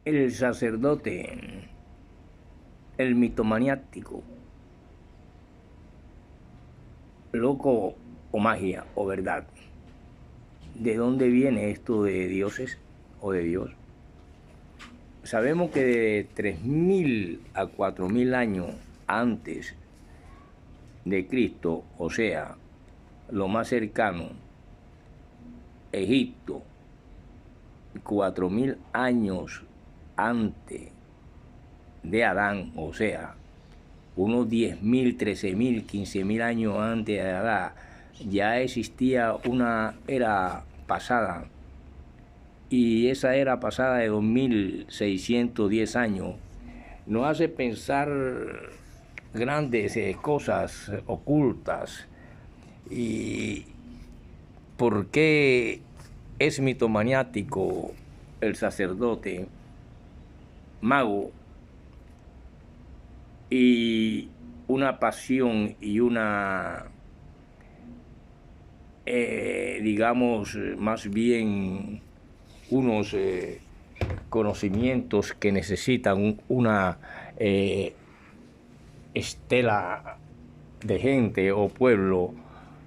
El sacerdote, el mitomaniático, loco o magia o verdad. ¿De dónde viene esto de dioses o de Dios? Sabemos que de 3000 a 4000 años antes de Cristo, o sea, lo más cercano, Egipto, 4000 años antes de Adán, o sea, unos 10.000, 13.000, 15.000 años antes de Adán, ya existía una era pasada, y esa era pasada de 2610 años nos hace pensar grandes cosas ocultas. ¿Y por qué es mitomaniático el sacerdote, mago, y una pasión y una, digamos, más bien unos conocimientos que necesitan una estela de gente o pueblo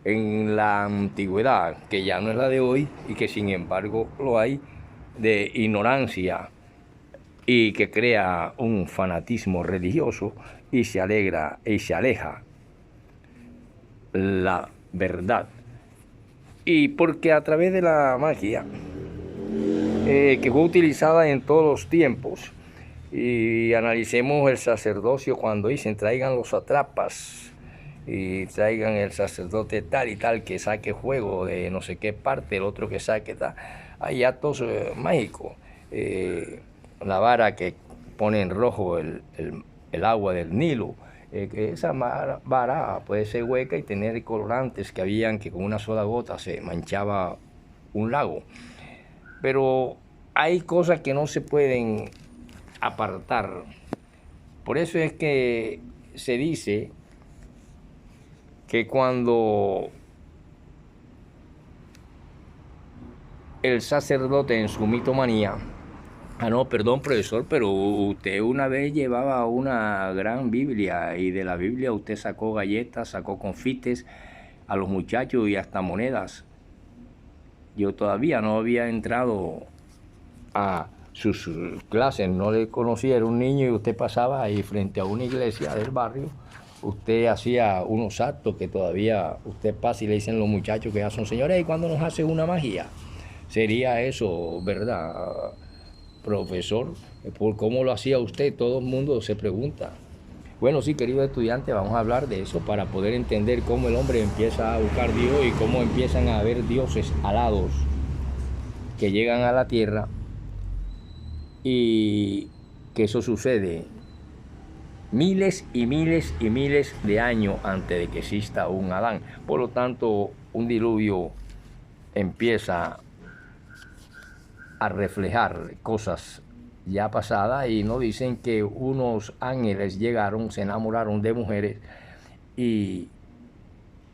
en la antigüedad, que ya no es la de hoy y que sin embargo lo hay, de ignorancia, y que crea un fanatismo religioso y se alegra y se aleja la verdad? Y porque a través de la magia que fue utilizada en todos los tiempos, y analicemos el sacerdocio cuando dicen traigan los atrapas y traigan el sacerdote tal y tal que saque fuego de no sé qué parte, el otro que saque tal. Hay actos mágicos. La vara que pone en rojo el agua del Nilo, que esa vara puede ser hueca y tener colorantes que habían que con una sola gota se manchaba un lago. Pero hay cosas que no se pueden apartar. Por eso es que se dice que cuando el sacerdote en su mitomanía, no, perdón, profesor, pero usted una vez llevaba una gran Biblia y de la Biblia usted sacó galletas, sacó confites a los muchachos y hasta monedas. Yo todavía no había entrado a sus clases, no le conocía, era un niño, y usted pasaba ahí frente a una iglesia del barrio, usted hacía unos actos que todavía usted pasa y le dicen los muchachos que ya son señores, ¿y cuándo nos hace una magia? Sería eso, ¿verdad, profesor? ¿Por cómo lo hacía usted? Todo el mundo se pregunta. Bueno, sí, querido estudiante, vamos a hablar de eso para poder entender cómo el hombre empieza a buscar Dios y cómo empiezan a haber dioses alados que llegan a la tierra, y que eso sucede miles y miles y miles de años antes de que exista un Adán. Por lo tanto, un diluvio empieza a reflejar cosas ya pasadas, y nos dicen que unos ángeles llegaron, se enamoraron de mujeres, y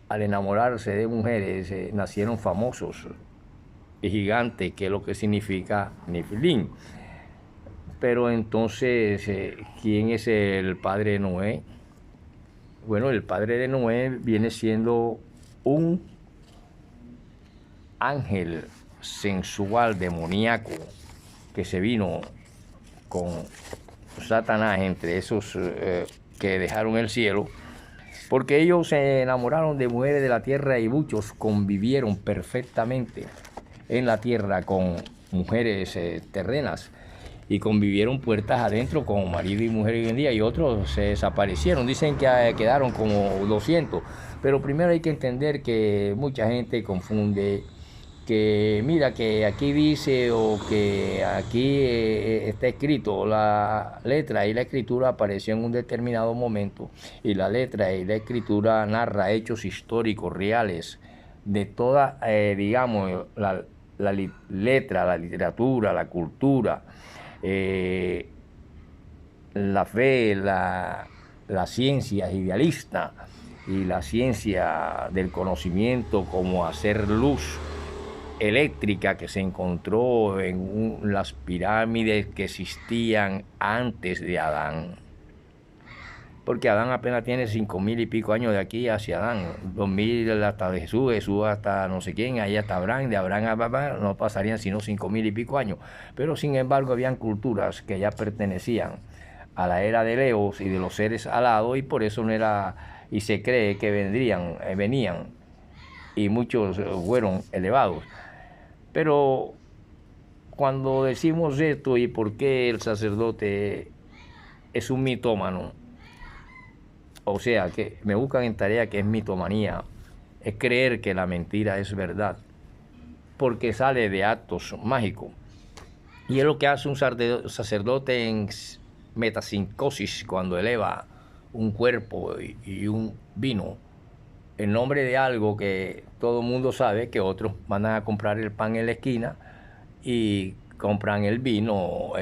al enamorarse de mujeres nacieron famosos y gigantes, que es lo que significa Nefilín. Pero entonces, ¿quién es el padre de Noé? Bueno, el padre de Noé viene siendo un ángel sensual, demoníaco, que se vino con Satanás entre esos que dejaron el cielo, porque ellos se enamoraron de mujeres de la tierra, y muchos convivieron perfectamente en la tierra con mujeres terrenas, y convivieron puertas adentro con marido y mujer hoy en día, y otros se desaparecieron. Dicen que quedaron como 200, pero primero hay que entender que mucha gente confunde, que mira que aquí dice o que aquí está escrito. La letra y la escritura apareció en un determinado momento, y la letra y la escritura narra hechos históricos reales de toda, digamos, la letra, la literatura, la cultura, la fe, la ciencia idealista y la ciencia del conocimiento, como hacer luz eléctrica que se encontró en las pirámides que existían antes de Adán. Porque Adán apenas tiene 5.000 y pico años de aquí hacia Adán, 2.000 hasta de Jesús, Jesús hasta no sé quién, ahí hasta Abraham, de Abraham a papá no pasarían sino 5.000 y pico años. Pero sin embargo habían culturas que ya pertenecían a la era de Leos y de los seres alados, y por eso no era, y se cree que venían, y muchos fueron elevados. Pero cuando decimos esto y por qué el sacerdote es un mitómano, o sea, que me buscan en tarea que es mitomanía, es creer que la mentira es verdad, porque sale de actos mágicos. Y es lo que hace un sacerdote en metasincosis cuando eleva un cuerpo y un vino en nombre de algo que todo el mundo sabe que otros van a comprar el pan en la esquina y compran el vino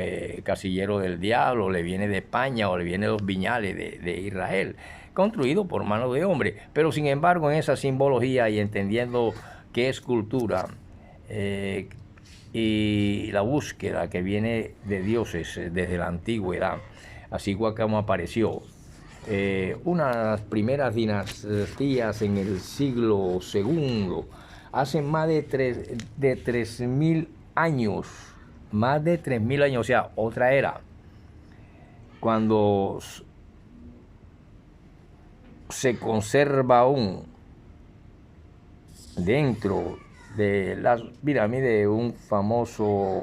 casillero del diablo, le viene de España o le viene de los viñales de Israel, construido por mano de hombre. Pero sin embargo, en esa simbología y entendiendo qué es cultura y la búsqueda que viene de dioses desde la antigüedad, así como apareció una de las primeras dinastías en el siglo II, hace más de 3.000 años, más de 3.000 años, o sea, otra era, cuando se conserva aún dentro de las pirámides un famoso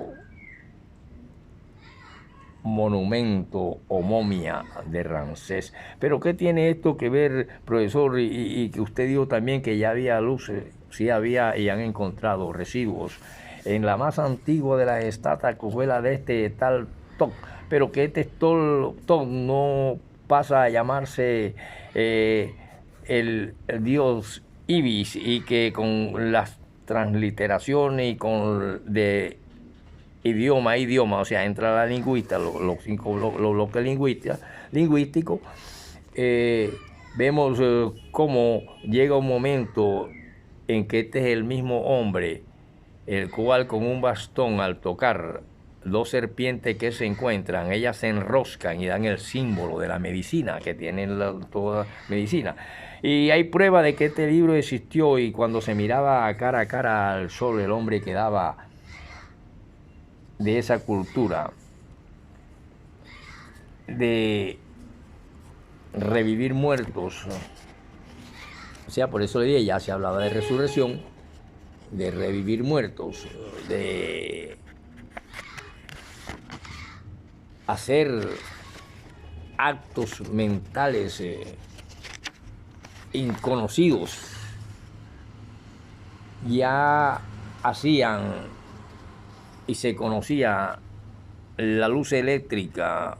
monumento o momia de Ramsés. Pero ¿qué tiene esto que ver, profesor? Y que usted dijo también que ya había luces, sí había, y han encontrado residuos en la más antigua de las estatuas, que fue la de este tal Toc, pero que este Toc no pasa a llamarse el dios Ibis, y que con las transliteraciones y con de idioma a idioma, o sea, entra la lingüista, los bloques lingüísticos, vemos cómo llega un momento en que este es el mismo hombre, el cual con un bastón, al tocar dos serpientes que se encuentran, ellas se enroscan y dan el símbolo de la medicina que tienen toda medicina. Y hay prueba de que este libro existió, y cuando se miraba a cara al sol, el hombre quedaba de esa cultura de revivir muertos. O sea, por eso le dije, ya se hablaba de resurrección, de revivir muertos, de hacer actos mentales inconocidos. Ya hacían y se conocía la luz eléctrica,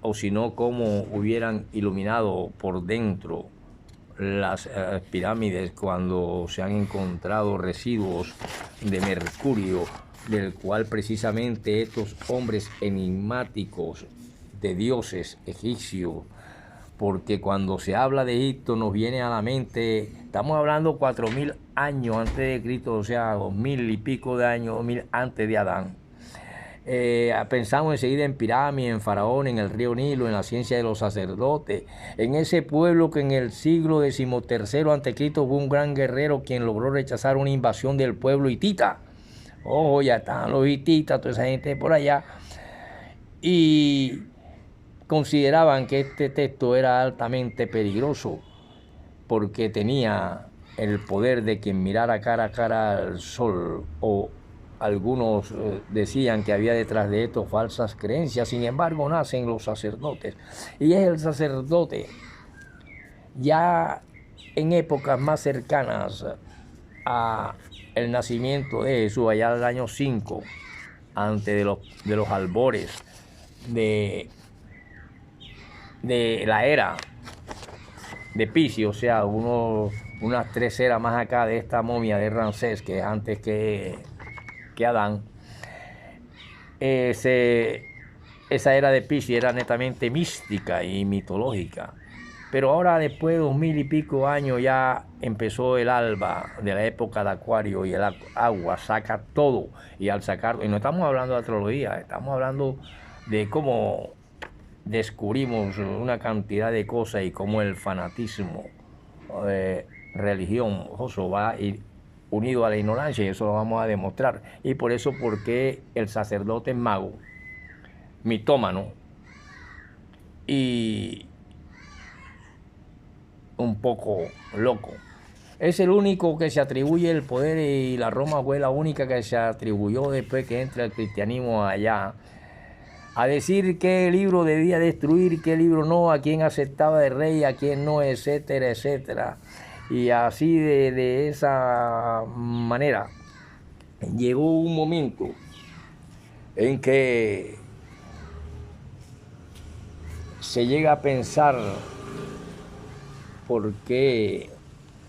o si no, cómo hubieran iluminado por dentro las pirámides cuando se han encontrado residuos de mercurio, del cual precisamente estos hombres enigmáticos de dioses egipcios, porque cuando se habla de Egipto nos viene a la mente, estamos hablando 4.000 años antes de Cristo, o sea, 2.000 y pico de años, 2.000 antes de Adán. Pensamos enseguida en pirámides, en faraón, en el río Nilo, en la ciencia de los sacerdotes, en ese pueblo que en el siglo XIII a.C. fue un gran guerrero quien logró rechazar una invasión del pueblo hitita. Oh, ya están los hititas, toda esa gente por allá, y consideraban que este texto era altamente peligroso porque tenía el poder de quien mirara cara a cara al sol, o algunos decían que había detrás de esto falsas creencias. Sin embargo, nacen los sacerdotes, y es el sacerdote ya en épocas más cercanas a el nacimiento de Jesús, allá del año 5, antes de los albores de la era de Piscis, o sea, unas 3 eras más acá de esta momia de Ramsés, que es antes que Adán. Esa era de Piscis era netamente mística y mitológica. Pero ahora, después de 2000 y pico años, ya empezó el alba de la época de Acuario y el agua saca todo. Y al sacarlo, y no estamos hablando de astrología, estamos hablando de cómo descubrimos una cantidad de cosas y cómo el fanatismo religioso va a ir unido a la ignorancia, y eso lo vamos a demostrar. Y por eso, porque el sacerdote es mago, mitómano y un poco loco. Es el único que se atribuye el poder, y la Roma fue la única que se atribuyó después que entra el cristianismo allá, a decir qué libro debía destruir, qué libro no, a quién aceptaba de rey, a quién no, etcétera, etcétera. Y así de esa manera llegó un momento en que se llega a pensar por qué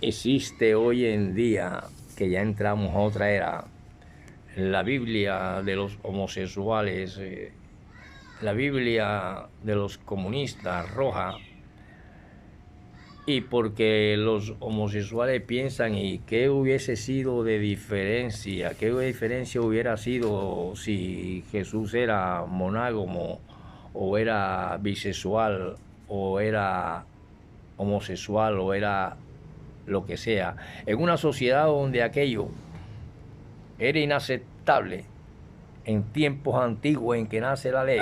existe hoy en día, que ya entramos a otra era, la Biblia de los homosexuales, la Biblia de los comunistas roja, y porque los homosexuales piensan, y qué hubiese sido de diferencia, qué diferencia hubiera sido si Jesús era monógamo, o era bisexual, o era homosexual, o era lo que sea, en una sociedad donde aquello era inaceptable en tiempos antiguos en que nace la ley.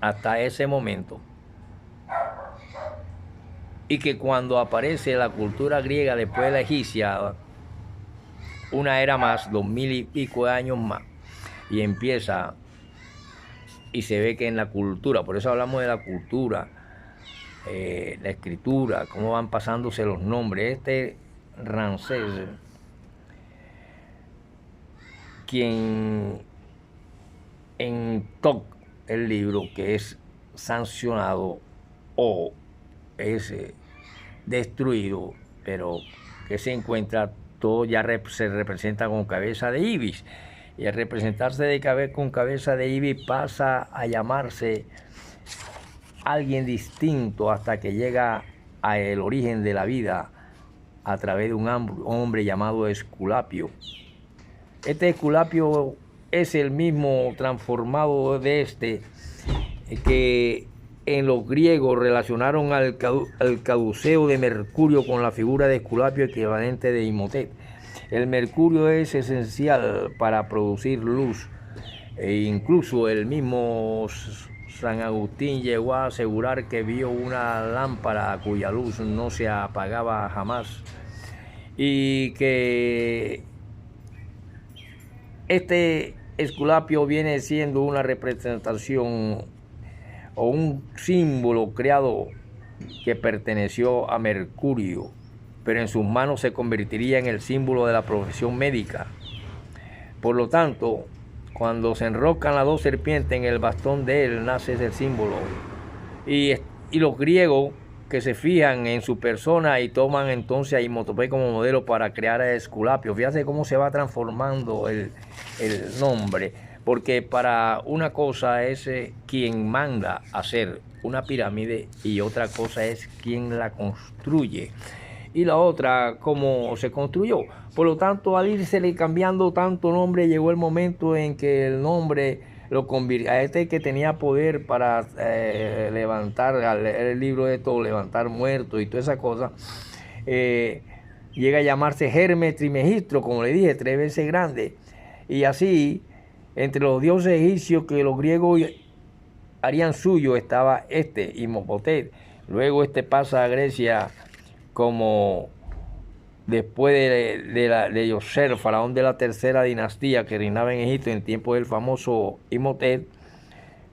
Hasta ese momento, y que cuando aparece la cultura griega después de la egipcia, una era más, 2000 y pico de años más, y empieza, y se ve que en la cultura, por eso hablamos de la cultura, la escritura, cómo van pasándose los nombres. Ramsés, quien en Toc, el libro que es sancionado o es destruido, pero que se encuentra, todo ya se representa con cabeza de ibis, y al representarse con cabeza de ibis pasa a llamarse alguien distinto, hasta que llega al origen de la vida a través de un hombre llamado Esculapio. Este Esculapio es el mismo transformado de que en los griegos relacionaron al caduceo de Mercurio con la figura de Esculapio, equivalente de Imhotep. El mercurio es esencial para producir luz, e incluso el mismo San Agustín llegó a asegurar que vio una lámpara cuya luz no se apagaba jamás, y que este Esculapio viene siendo una representación o un símbolo creado que perteneció a Mercurio, pero en sus manos se convertiría en el símbolo de la profesión médica. Por lo tanto, cuando se enrocan las dos serpientes en el bastón de él, nace ese símbolo. Y los griegos, que se fijan en su persona y toman entonces a Imhotep como modelo para crear a Esculapio. Fíjate cómo se va transformando el nombre, porque para una cosa es quien manda hacer una pirámide, y otra cosa es quien la construye, y la otra cómo se construyó. Por lo tanto, al irse cambiando tanto nombre, llegó el momento en que el nombre lo convirtió a que tenía poder para levantar, al leer el libro de todo, levantar muertos y toda esa cosa. Llega a llamarse Hermes Trismegistro, como le dije, 3 veces grande. Y así, entre los dioses egipcios que los griegos harían suyo, estaba Imhotep. Luego pasa a Grecia como después de Yoser, faraón de la tercera dinastía que reinaba en Egipto en tiempo del famoso Imhotep,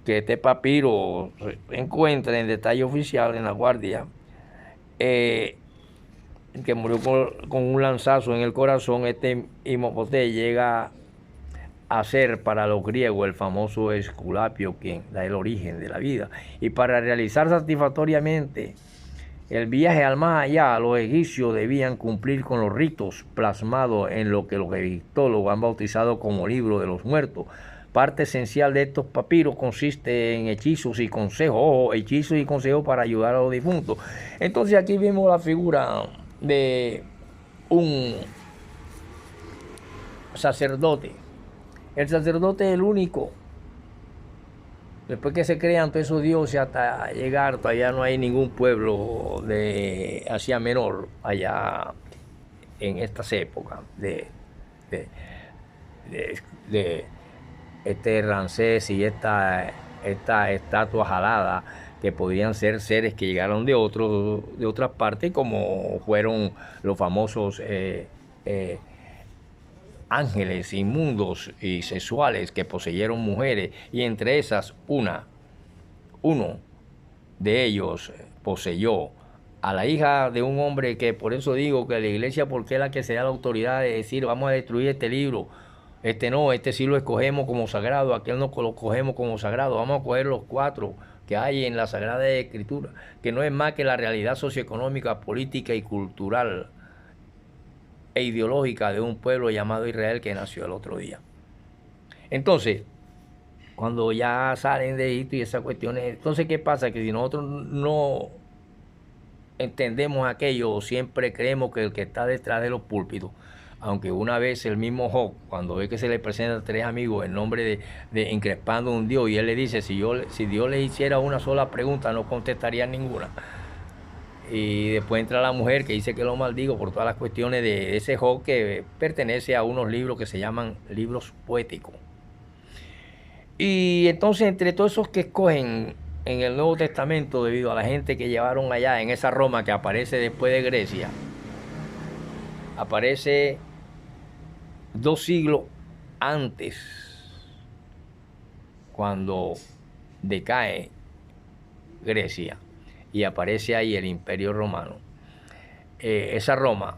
que papiro se encuentra en detalle oficial en la guardia, que murió con un lanzazo en el corazón. Imhotep llega a ser para los griegos el famoso Esculapio, quien da el origen de la vida. Y para realizar satisfactoriamente el viaje al más allá, los egipcios debían cumplir con los ritos plasmados en lo que los egiptólogos han bautizado como libro de los muertos, parte esencial de estos papiros consiste en hechizos y consejos, para ayudar a los difuntos. Entonces aquí vemos la figura de un sacerdote. El sacerdote es el único. Después que se crean todos esos dioses hasta llegar, todavía no hay ningún pueblo de Asia Menor allá en estas épocas de este Ramsés y esta estatua jalada, que podrían ser seres que llegaron de otras partes, como fueron los famosos ángeles inmundos y sexuales que poseyeron mujeres, y entre esas uno de ellos poseyó a la hija de un hombre, que por eso digo que la iglesia, porque es la que se da la autoridad de decir vamos a destruir este libro, este sí lo escogemos como sagrado, aquel no lo cogemos como sagrado, vamos a coger los 4 que hay en la Sagrada Escritura, que no es más que la realidad socioeconómica, política y cultural e ideológica de un pueblo llamado Israel, que nació el otro día. Entonces, cuando ya salen de Egipto y esas cuestiones, entonces ¿qué pasa? Que si nosotros no entendemos aquello, siempre creemos que el que está detrás de los púlpitos, aunque una vez el mismo Job, cuando ve que se le presenta a 3 amigos en nombre de increspando a un Dios, y él le dice, si Dios le hiciera una sola pregunta, no contestaría ninguna. Y después entra la mujer que dice que lo maldigo por todas las cuestiones de ese Job, que pertenece a unos libros que se llaman libros poéticos. Y entonces, entre todos esos que escogen en el Nuevo Testamento, debido a la gente que llevaron allá en esa Roma que aparece después de Grecia, aparece 2 siglos antes, cuando decae Grecia, y aparece ahí el Imperio Romano. Esa Roma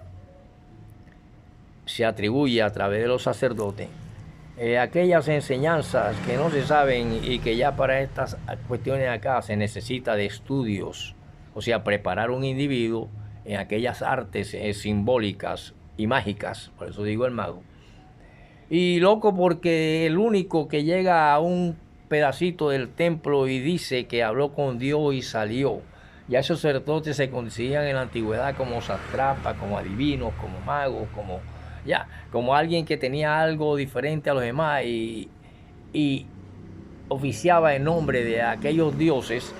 se atribuye a través de los sacerdotes aquellas enseñanzas que no se saben, y que ya para estas cuestiones acá se necesita de estudios, o sea, preparar un individuo en aquellas artes simbólicas y mágicas, por eso digo el mago. Y loco, porque el único que llega a un pedacito del templo y dice que habló con Dios y salió. Ya esos sacerdotes se conocían en la antigüedad como sátrapas, como adivinos, como magos, como alguien que tenía algo diferente a los demás y oficiaba en nombre de aquellos dioses,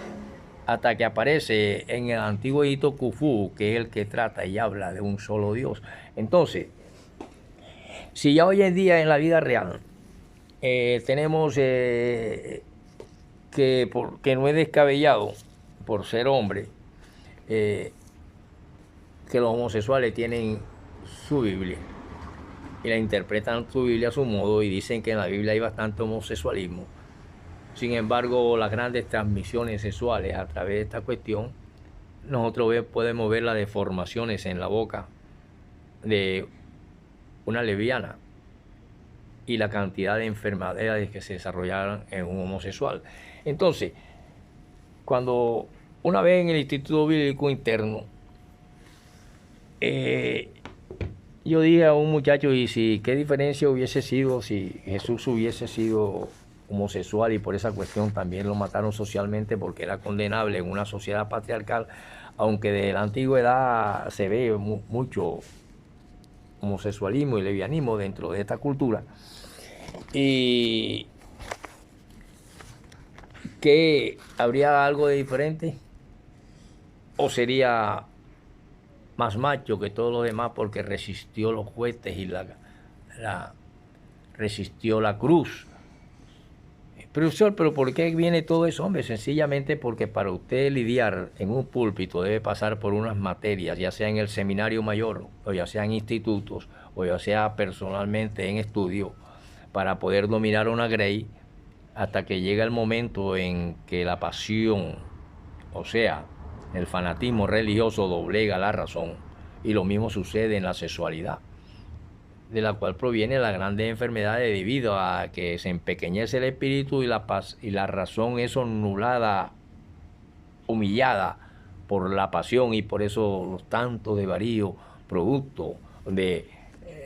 hasta que aparece en el antiguo Egipto Khufu, que es el que trata y habla de un solo Dios. Entonces, si ya hoy en día en la vida real tenemos que no es descabellado, por ser hombre, que los homosexuales tienen su Biblia y la interpretan su Biblia a su modo, y dicen que en la Biblia hay bastante homosexualismo. Sin embargo, las grandes transmisiones sexuales a través de esta cuestión, nosotros podemos ver las deformaciones en la boca de una lesbiana y la cantidad de enfermedades que se desarrollaron en un homosexual. Entonces, cuando una vez en el Instituto Bíblico Interno, yo dije a un muchacho, ¿y qué diferencia hubiese sido si Jesús hubiese sido homosexual y por esa cuestión también lo mataron socialmente, porque era condenable en una sociedad patriarcal, aunque de la antigüedad se ve mucho homosexualismo y lesbianismo dentro de esta cultura? ¿Y qué habría algo de diferente? ¿O sería más macho que todos los demás porque resistió los jueces y resistió la cruz? Profesor, ¿pero por qué viene todo eso? Hombre, sencillamente porque para usted lidiar en un púlpito debe pasar por unas materias, ya sea en el seminario mayor, o ya sea en institutos, o ya sea personalmente en estudio, para poder dominar una grey, hasta que llega el momento en que la pasión, o sea, el fanatismo religioso, doblega la razón. Y lo mismo sucede en la sexualidad, de la cual proviene las grandes enfermedades, debido a que se empequeñece el espíritu y la razón es anulada, humillada por la pasión, y por eso los tantos desvaríos, producto de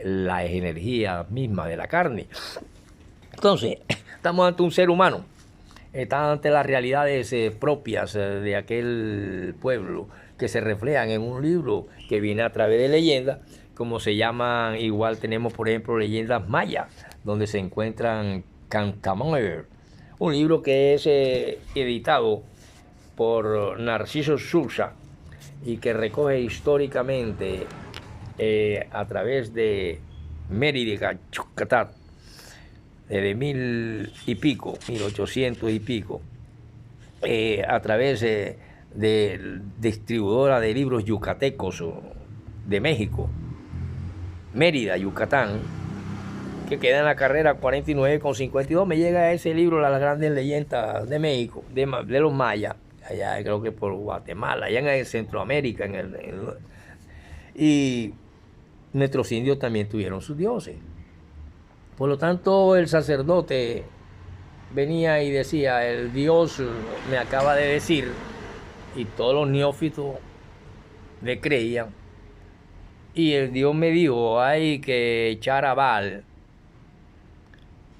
la energía misma de la carne. Entonces, estamos ante un ser humano, está ante las realidades propias de aquel pueblo que se reflejan en un libro que viene a través de leyendas, como se llaman, igual tenemos por ejemplo leyendas mayas, donde se encuentran Cantamayer, un libro que es editado por Narciso Sousa y que recoge históricamente a través de Mérida, Yucatán, desde 1800 y pico, a través de distribuidora de libros yucatecos de México, Mérida, Yucatán, que queda en la carrera 49 con 52. Me llega ese libro, Las grandes leyendas de México, de los mayas, allá creo que por Guatemala, allá en Centroamérica, y nuestros indios también tuvieron sus dioses. Por lo tanto, el sacerdote venía y decía, el Dios me acaba de decir, y todos los neófitos le creían, y el Dios me dijo, hay que echar a Baal,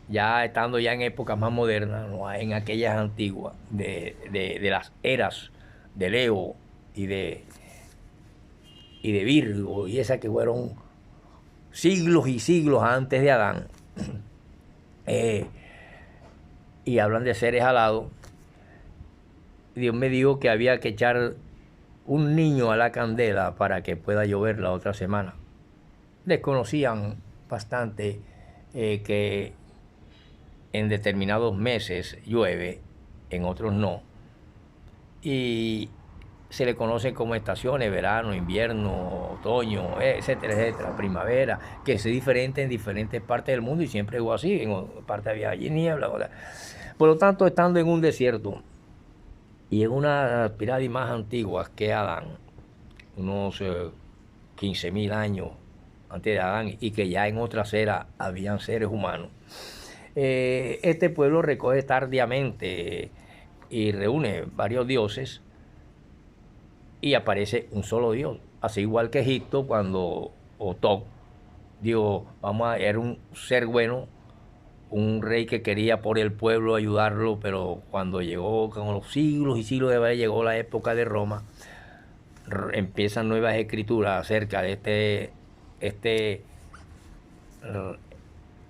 ya estando ya en épocas más modernas, no en aquellas antiguas, de las eras de Leo y de Virgo, y esas que fueron siglos y siglos antes de Adán, y hablan de seres alados. Dios me dijo que había que echar un niño a la candela para que pueda llover la otra semana. Desconocían bastante que en determinados meses llueve, en otros no, y se le conoce como estaciones: verano, invierno, otoño, etcétera, etcétera, primavera, que es diferente en diferentes partes del mundo, y siempre fue así. En parte había allí niebla, ¿verdad? Por lo tanto, estando en un desierto y en una pirámide más antigua que Adán, unos 15.000 años antes de Adán, y que ya en otras eras habían seres humanos, este pueblo recoge tardíamente y reúne varios dioses, y aparece un solo Dios, así igual que Egipto, cuando Otok dijo, era un ser bueno, un rey que quería por el pueblo ayudarlo, pero cuando llegó, con los siglos y siglos de haber, llegó la época de Roma, empiezan nuevas escrituras acerca de este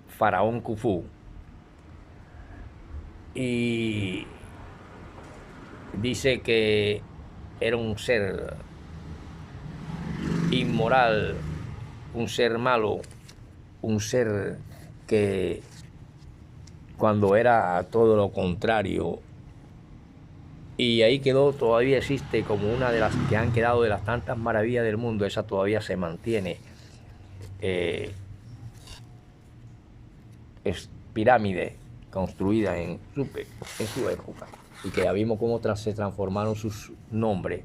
faraón Khufu, y dice que era un ser inmoral, un ser malo, un ser que cuando era todo lo contrario, y ahí quedó, todavía existe como una de las que han quedado de las tantas maravillas del mundo, esa todavía se mantiene, es pirámide construida en su época, y que ya vimos cómo se transformaron sus nombres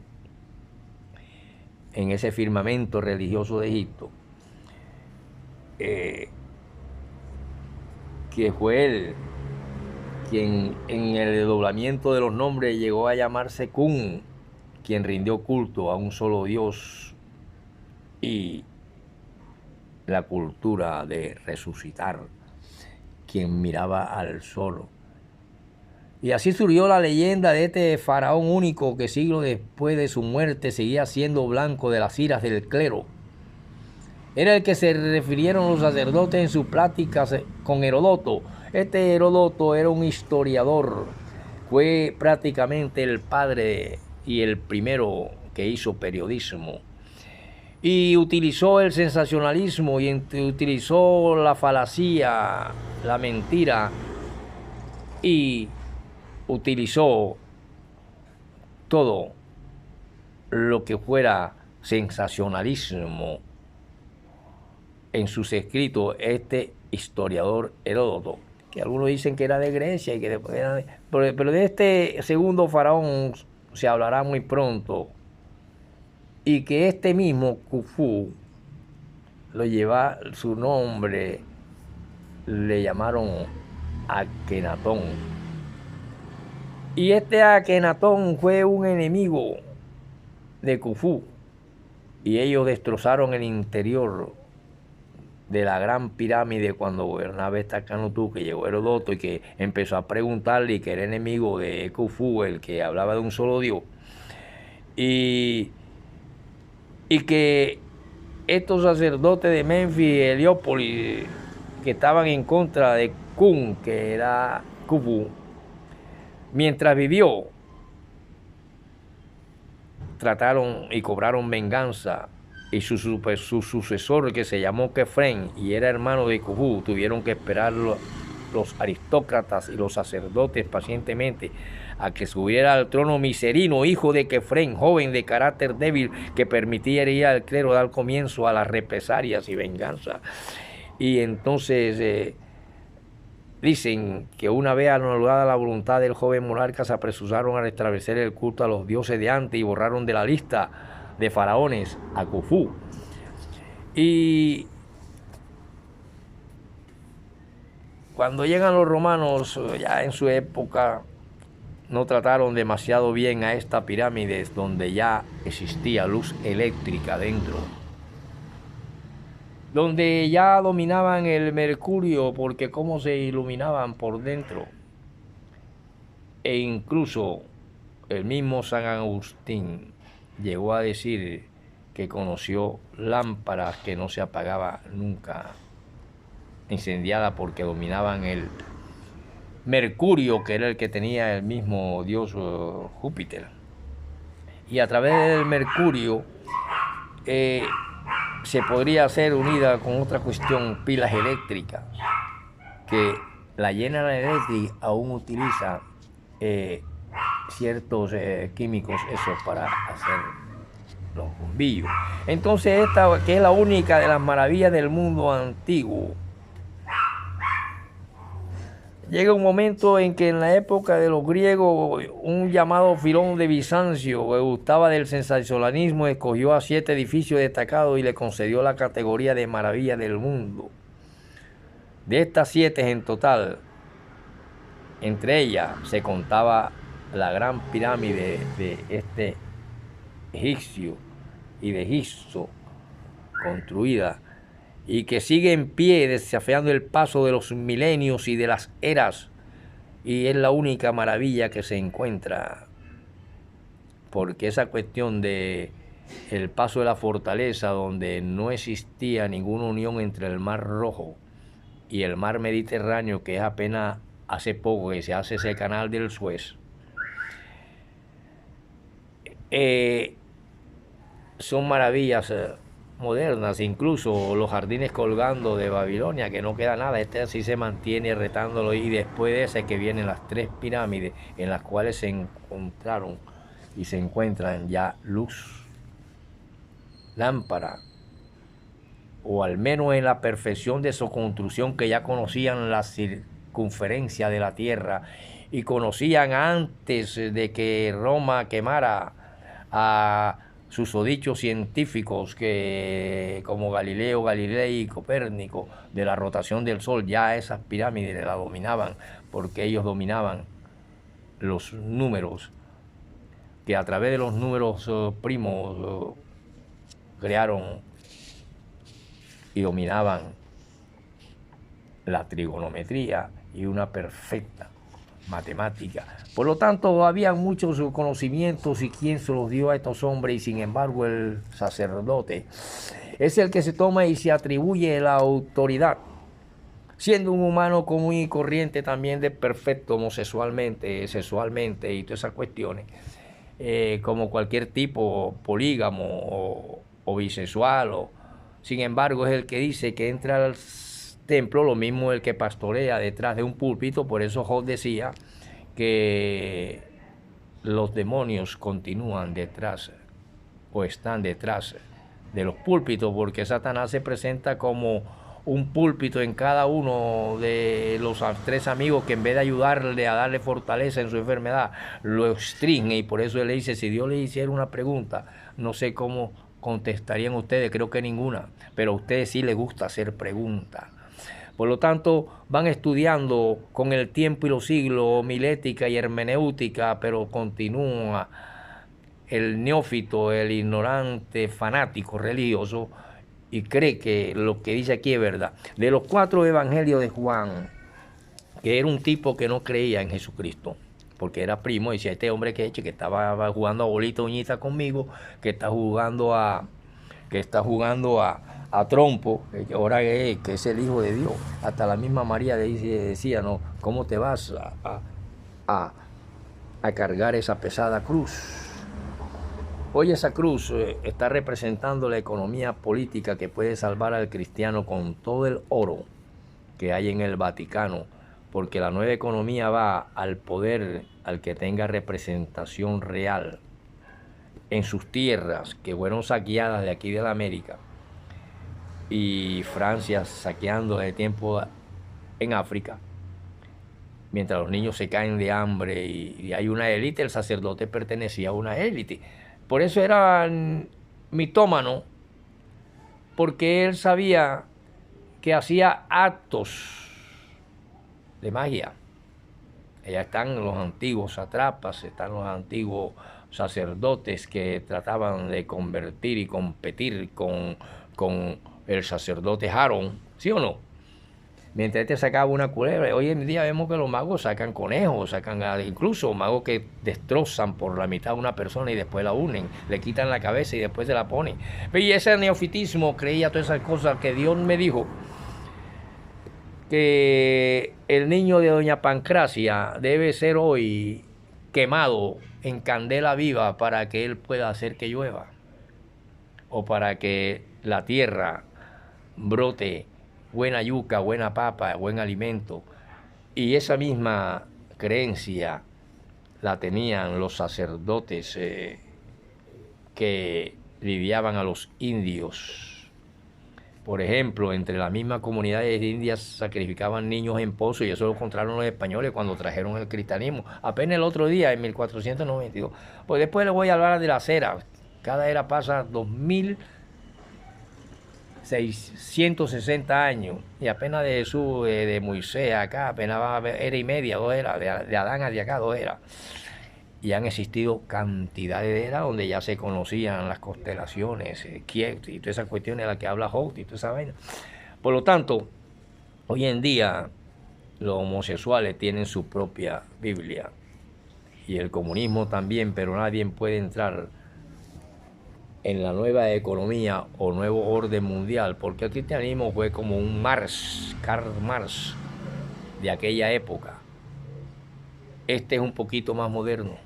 en ese firmamento religioso de Egipto, que fue él quien en el desdoblamiento de los nombres llegó a llamarse Kun, quien rindió culto a un solo Dios, y la cultura de resucitar, quien miraba al sol. Y así surgió la leyenda de este faraón único que siglos después de su muerte seguía siendo blanco de las iras del clero. Era el que se refirieron los sacerdotes en sus pláticas con Heródoto. Este Heródoto era un historiador, fue prácticamente el padre y el primero que hizo periodismo, y utilizó el sensacionalismo y utilizó la falacía, la mentira, y utilizó todo lo que fuera sensacionalismo en sus escritos, este historiador Heródoto, que algunos dicen que era de Grecia y que después era pero de este segundo faraón se hablará muy pronto, y que este mismo Khufu lo lleva, su nombre le llamaron Akenatón, y este Akenatón fue un enemigo de Khufu, y ellos destrozaron el interior de la gran pirámide cuando gobernaba esta Canutú, que llegó Herodoto y que empezó a preguntarle y que era enemigo de Khufu, el que hablaba de un solo Dios, y que estos sacerdotes de Menfis y Heliópolis que estaban en contra de Kun, que era Khufu, mientras vivió, trataron y cobraron venganza, y su sucesor, que se llamó Kefren y era hermano de Khufu, tuvieron que esperar los aristócratas y los sacerdotes pacientemente a que subiera al trono Miserino, hijo de Kefren, joven de carácter débil, que permitiría al clero dar comienzo a las represalias y venganza. Y entonces dicen que una vez anulada la voluntad del joven monarca, se apresuraron a restablecer el culto a los dioses de antes y borraron de la lista de faraones a Khufu. Y cuando llegan los romanos, ya en su época, no trataron demasiado bien a esta pirámide donde ya existía luz eléctrica dentro, donde ya dominaban el mercurio, porque cómo se iluminaban por dentro. E incluso el mismo San Agustín llegó a decir que conoció lámparas que no se apagaban nunca, incendiadas, porque dominaban el mercurio, que era el que tenía el mismo dios Júpiter. Y a través del mercurio se podría hacer unida con otra cuestión, pilas eléctricas, que la General Electric aún utiliza ciertos químicos para hacer los bombillos. Entonces esta, que es la única de las maravillas del mundo antiguo, llega un momento en que en la época de los griegos, un llamado Filón de Bizancio, que gustaba del sensacionalismo, escogió a 7 edificios destacados y le concedió la categoría de maravilla del mundo. De estas 7 en total, entre ellas se contaba la gran pirámide de este egipcio y de Gizo, construida y que sigue en pie desafiando el paso de los milenios y de las eras, y es la única maravilla que se encuentra, porque esa cuestión de el paso de la fortaleza, donde no existía ninguna unión entre el Mar Rojo y el Mar Mediterráneo, que es apenas hace poco que se hace ese canal del Suez, son maravillas modernas. Incluso los jardines colgando de Babilonia, que no queda nada, este así se mantiene retándolo, y después de ese que vienen las 3 pirámides en las cuales se encontraron y se encuentran ya luz, lámpara, o al menos en la perfección de su construcción, que ya conocían la circunferencia de la Tierra y conocían antes de que Roma quemara a susodichos científicos que, como Galileo Galilei y Copérnico, de la rotación del Sol. Ya esas pirámides la dominaban, porque ellos dominaban los números, que a través de los números primos crearon y dominaban la trigonometría y una perfecta matemática. Por lo tanto, había muchos conocimientos, y quién se los dio a estos hombres, y sin embargo el sacerdote es el que se toma y se atribuye la autoridad, siendo un humano común y corriente, también de perfecto homosexualmente, sexualmente y todas esas cuestiones, como cualquier tipo polígamo o bisexual. Sin embargo, es el que dice que entra al templo, lo mismo el que pastorea detrás de un púlpito. Por eso Job decía que los demonios continúan detrás o están detrás de los púlpitos, porque Satanás se presenta como un púlpito en cada uno de los 3 amigos, que en vez de ayudarle a darle fortaleza en su enfermedad, lo restringe. Y por eso él le dice, si Dios le hiciera una pregunta, no sé cómo contestarían ustedes, creo que ninguna, pero a ustedes sí les gusta hacer preguntas. Por lo tanto, van estudiando con el tiempo y los siglos homilética y hermenéutica, pero continúa el neófito, el ignorante fanático religioso, y cree que lo que dice aquí es verdad. De los 4 evangelios de Juan, que era un tipo que no creía en Jesucristo, porque era primo, decía, este hombre que estaba jugando a bolita uñita conmigo, que está jugando a trompo, que ahora que es el Hijo de Dios. Hasta la misma María decía, no, ¿cómo te vas a cargar esa pesada cruz? Hoy esa cruz está representando la economía política que puede salvar al cristiano con todo el oro que hay en el Vaticano, porque la nueva economía va al poder, al que tenga representación real en sus tierras que fueron saqueadas de aquí de la América, y Francia saqueando de tiempo en África, mientras los niños se caen de hambre y hay una élite. El sacerdote pertenecía a una élite. Por eso era mitómano, porque él sabía que hacía actos de magia. Allá están los antiguos satrapas, están los antiguos sacerdotes que trataban de convertir y competir con el sacerdote Aarón, ¿sí o no? Mientras este sacaba una culebra. Hoy en día vemos que los magos sacan conejos, sacan incluso magos que destrozan por la mitad a una persona y después la unen, le quitan la cabeza y después se la ponen. Y ese neofitismo creía todas esas cosas que Dios me dijo que el niño de doña Pancracia debe ser hoy quemado en candela viva para que él pueda hacer que llueva, o para que la tierra brote buena yuca, buena papa, buen alimento. Y esa misma creencia la tenían los sacerdotes que lidiaban a los indios. Por ejemplo, entre las mismas comunidades indias sacrificaban niños en pozos, y eso lo encontraron los españoles cuando trajeron el cristianismo. Apenas el otro día, en 1492. Pues después les voy a hablar de las eras. Cada era pasa 2660 años. Y apenas de Jesús, de Moisés acá, apenas va a haber era y media, 2 eras. De Adán hacia acá, 2 eras. Y han existido cantidades de eras donde ya se conocían las constelaciones, y todas esas cuestiones de las que habla Job y toda esa vaina. Por lo tanto, hoy en día los homosexuales tienen su propia Biblia, y el comunismo también, pero nadie puede entrar en la nueva economía o nuevo orden mundial, porque el cristianismo fue como un Marx, Karl Marx, de aquella época. Este es un poquito más moderno,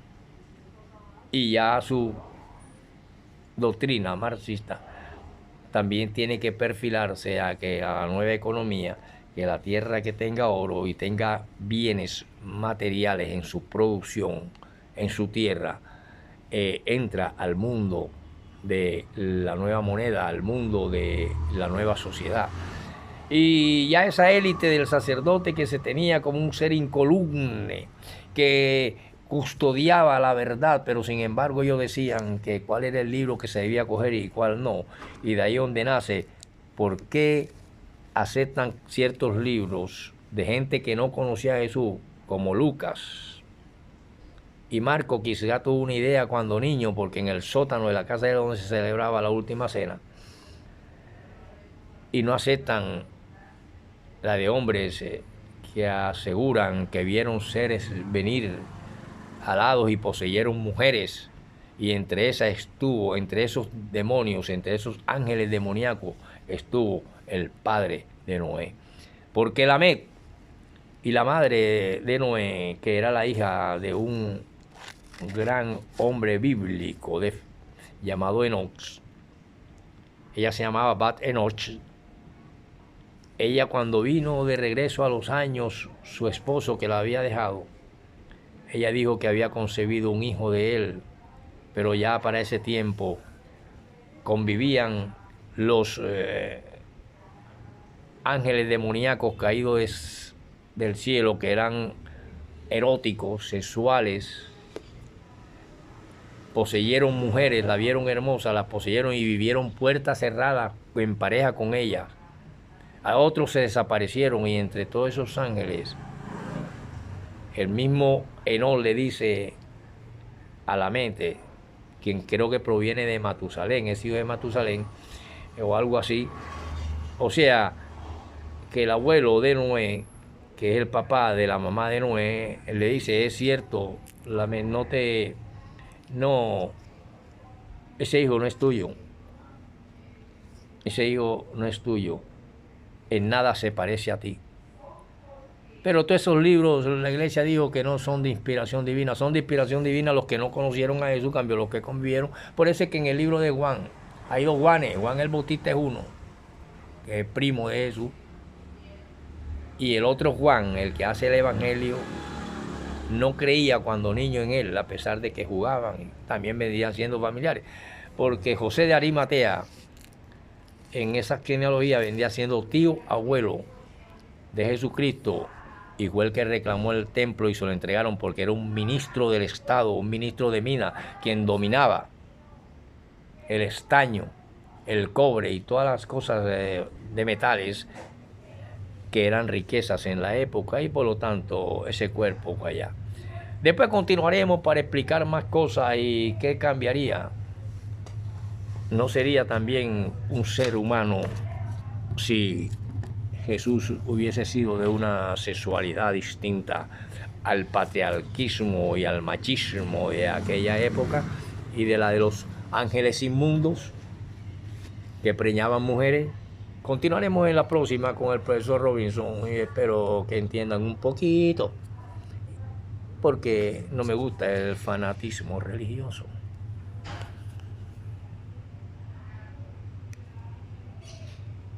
y ya su doctrina marxista también tiene que perfilarse a la nueva economía, que la tierra que tenga oro y tenga bienes materiales en su producción, en su tierra, entra al mundo de la nueva moneda, al mundo de la nueva sociedad. Y ya esa élite del sacerdote que se tenía como un ser incoluble, que custodiaba la verdad, pero sin embargo ellos decían que cuál era el libro que se debía coger y cuál no. Y de ahí donde nace, ¿por qué aceptan ciertos libros de gente que no conocía a Jesús, como Lucas? Y Marco quizá tuvo una idea cuando niño, porque en el sótano de la casa era donde se celebraba la última cena. Y no aceptan la de hombres que aseguran que vieron seres venir alados y poseyeron mujeres, y entre esos demonios, entre esos ángeles demoníacos, estuvo el padre de Noé. Porque Lamec y la madre de Noé, que era la hija de un gran hombre bíblico llamado Enoch, ella se llamaba Bat Enoch. Ella, cuando vino de regreso a los años, su esposo que la había dejado, ella dijo que había concebido un hijo de él, pero ya para ese tiempo convivían los ángeles demoníacos caídos del cielo, que eran eróticos, sexuales. Poseyeron mujeres, la vieron hermosa, las poseyeron y vivieron puertas cerradas en pareja con ellas. A otros se desaparecieron, y entre todos esos ángeles, el mismo Enoch le dice a la mente, quien creo que proviene de Matusalén, es hijo de Matusalén, o algo así. O sea, que el abuelo de Noé, que es el papá de la mamá de Noé, le dice, es cierto, no, ese hijo no es tuyo, ese hijo no es tuyo, en nada se parece a ti. Pero todos esos libros, la iglesia dijo que no son de inspiración divina, son de inspiración divina los que no conocieron a Jesús, cambio los que convivieron. Por eso es que en el libro de Juan, hay dos Juanes, Juan el Bautista es uno, que es primo de Jesús, y el otro Juan, el que hace el evangelio, no creía cuando niño en él, a pesar de que jugaban y también venían siendo familiares. Porque José de Arimatea, en esa genealogía, vendría siendo tío abuelo de Jesucristo, y fue el que reclamó el templo y se lo entregaron porque era un ministro del Estado, un ministro de Minas, quien dominaba el estaño, el cobre y todas las cosas de metales que eran riquezas en la época, y por lo tanto ese cuerpo fue allá. Después continuaremos para explicar más cosas y qué cambiaría. ¿No sería también un ser humano si Jesús hubiese sido de una sexualidad distinta al patriarquismo y al machismo de aquella época y de la de los ángeles inmundos que preñaban mujeres? Continuaremos en la próxima con el profesor Robinson y espero que entiendan un poquito, porque no me gusta el fanatismo religioso.